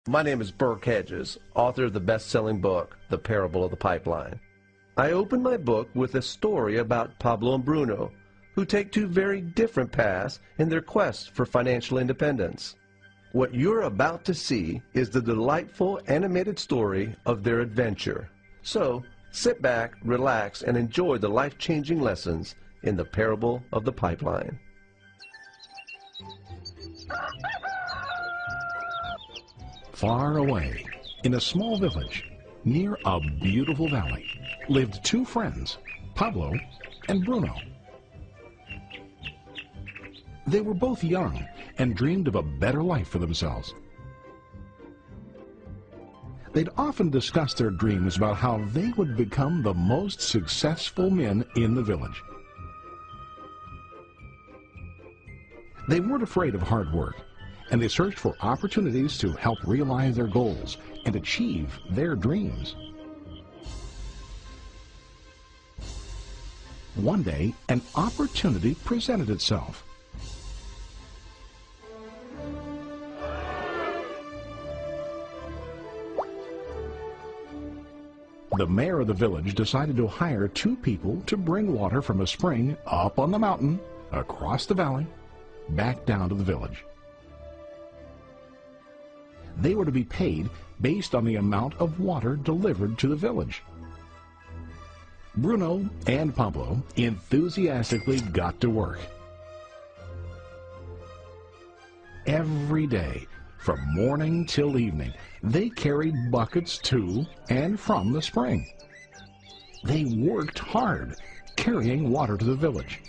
My name is Burke Hedges, author of the best-selling book, The Parable of the Pipeline. I open my book with a story about Pablo and Bruno, who take two very different paths in their quest for financial independence. What you're about to see is the delightful animated story of their adventure. So, sit back, relax, and enjoy the life-changing lessons in the Parable of the Pipeline. Far away, in a small village, near a beautiful valley, lived two friends, Pablo and Bruno. They were both young and dreamed of a better life for themselves. They'd often discuss their dreams about how they would become the most successful men in the village. They weren't afraid of hard work, and they searched for opportunities to help realize their goals and achieve their dreams. One day, an opportunity presented itself. The mayor of the village decided to hire two people to bring water from a spring up on the mountain, across the valley, back down to the village. They were to be paid based on the amount of water delivered to the village. Bruno and Pablo enthusiastically got to work. Every day, from morning till evening, they carried buckets to and from the spring. They worked hard, carrying water to the village.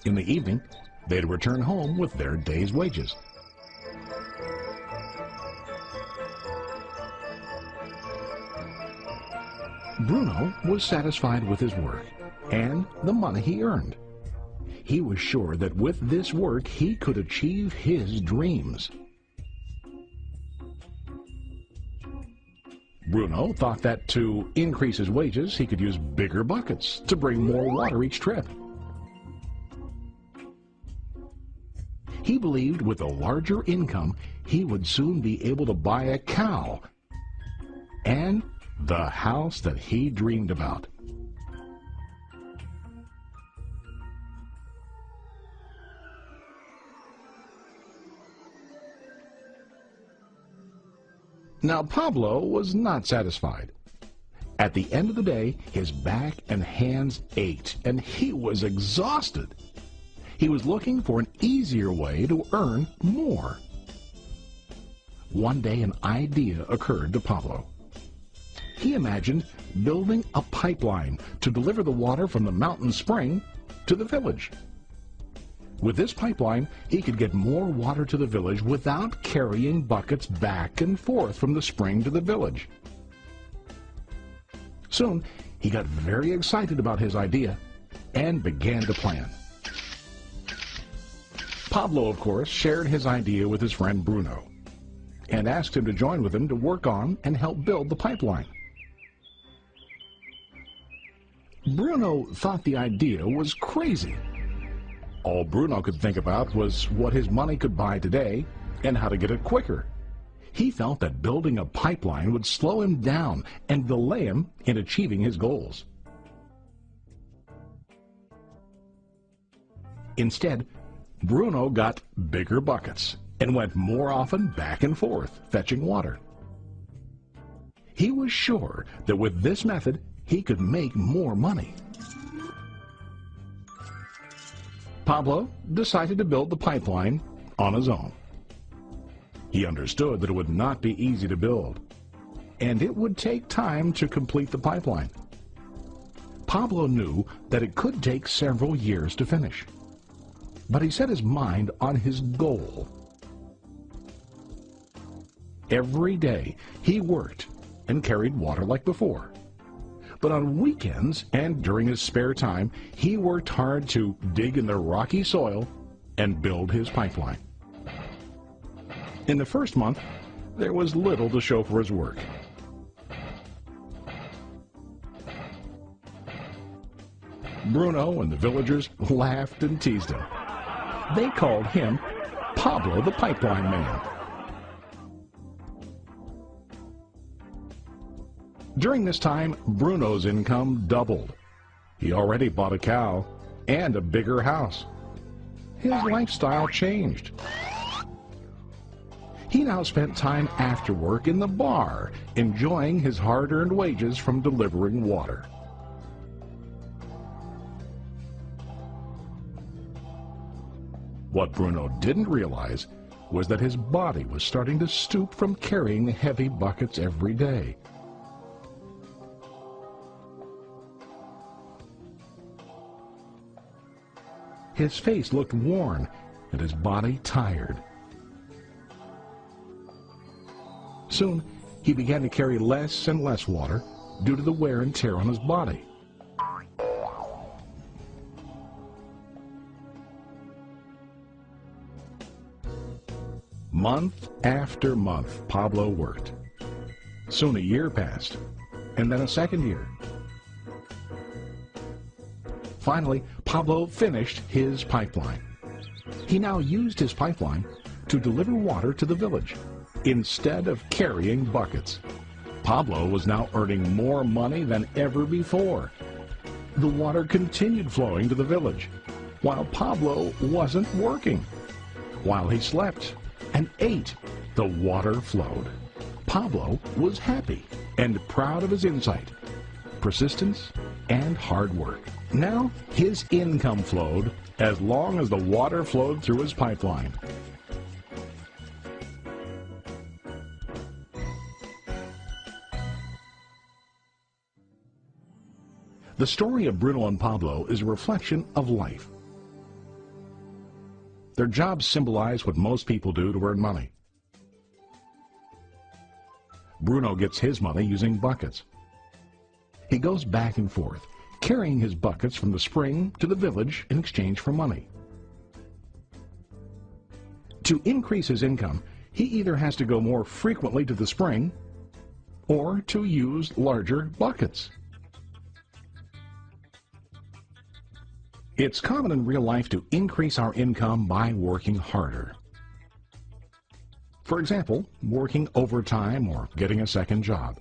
In the evening, they'd return home with their day's wages. Bruno was satisfied with his work and the money he earned. He was sure that with this work he could achieve his dreams. Bruno thought that to increase his wages, he could use bigger buckets to bring more water each trip. He believed with a larger income, he would soon be able to buy a cow and the house that he dreamed about. Now, Pablo was not satisfied. At the end of the day, his back and hands ached, and he was exhausted. He was looking for an easier way to earn more. One day, an idea occurred to Pablo. He imagined building a pipeline to deliver the water from the mountain spring to the village. With this pipeline, he could get more water to the village without carrying buckets back and forth from the spring to the village. Soon, he got very excited about his idea and began to plan. Pablo, of course, shared his idea with his friend Bruno and asked him to join with him to work on and help build the pipeline. Bruno thought the idea was crazy. All Bruno could think about was what his money could buy today and how to get it quicker. He felt that building a pipeline would slow him down and delay him in achieving his goals. Instead, Bruno got bigger buckets and went more often back and forth fetching water. He was sure that with this method, he could make more money. Pablo decided to build the pipeline on his own. He understood that it would not be easy to build, and it would take time to complete the pipeline. Pablo knew that it could take several years to finish, but he set his mind on his goal. Every day he worked and carried water like before. But on weekends and during his spare time, he worked hard to dig in the rocky soil and build his pipeline. In the first month, there was little to show for his work. Bruno and the villagers laughed and teased him. They called him Pablo the Pipeline Man. During this time, Bruno's income doubled. He already bought a cow and a bigger house. His lifestyle changed. He now spent time after work in the bar, enjoying his hard-earned wages from delivering water. What Bruno didn't realize was that his body was starting to stoop from carrying the heavy buckets every day. His face looked worn and his body tired. Soon, he began to carry less and less water due to the wear and tear on his body. Month after month, Pablo worked. Soon a year passed, and then a second year. Finally, Pablo finished his pipeline. He now used his pipeline to deliver water to the village instead of carrying buckets. Pablo was now earning more money than ever before. The water continued flowing to the village, while Pablo wasn't working. While he slept and ate, the water flowed. Pablo was happy and proud of his insight, persistence, and hard work. Now his income flowed as long as the water flowed through his pipeline. The story of Bruno and Pablo is a reflection of life. Their jobs symbolize what most people do to earn money. Bruno gets his money using buckets. He goes back and forth, carrying his buckets from the spring to the village in exchange for money. To increase his income, he either has to go more frequently to the spring or to use larger buckets. It's common in real life to increase our income by working harder. For example, working overtime or getting a second job.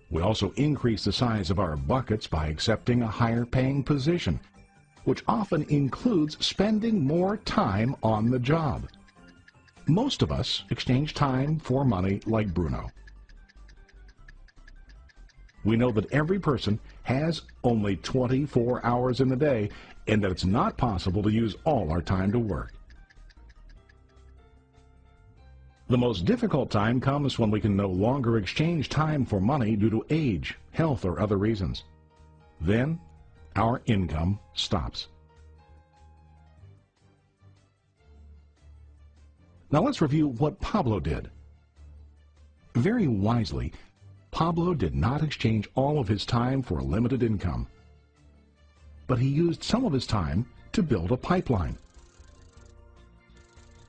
We also increase the size of our buckets by accepting a higher paying position, which often includes spending more time on the job. Most of us exchange time for money like Bruno. We know that every person has only 24 hours in the day and that it's not possible to use all our time to work. The most difficult time comes when we can no longer exchange time for money due to age, health, or other reasons. Then, our income stops. Now let's review what Pablo did. Very wisely, Pablo did not exchange all of his time for a limited income, but he used some of his time to build a pipeline.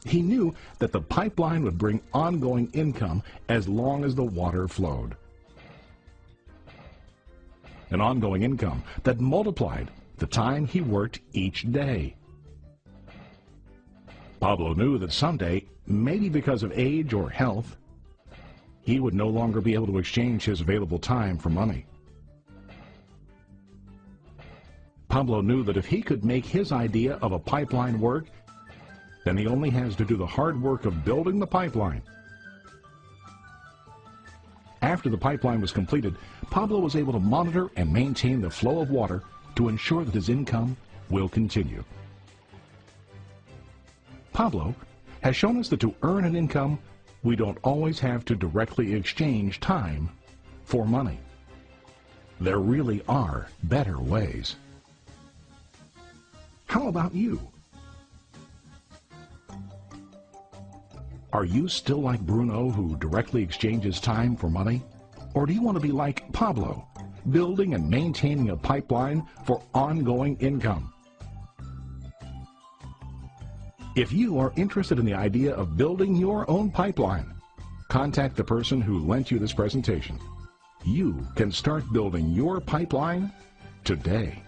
He knew that the pipeline would bring ongoing income as long as the water flowed. An ongoing income that multiplied the time he worked each day. Pablo knew that someday, maybe because of age or health, he would no longer be able to exchange his available time for money. Pablo knew that if he could make his idea of a pipeline work, then he only has to do the hard work of building the pipeline. After the pipeline was completed, Pablo was able to monitor and maintain the flow of water to ensure that his income will continue. Pablo has shown us that to earn an income, we don't always have to directly exchange time for money. There really are better ways. How about you? Are you still like Bruno, who directly exchanges time for money? Or do you want to be like Pablo, building and maintaining a pipeline for ongoing income? If you are interested in the idea of building your own pipeline, contact the person who lent you this presentation. You can start building your pipeline today.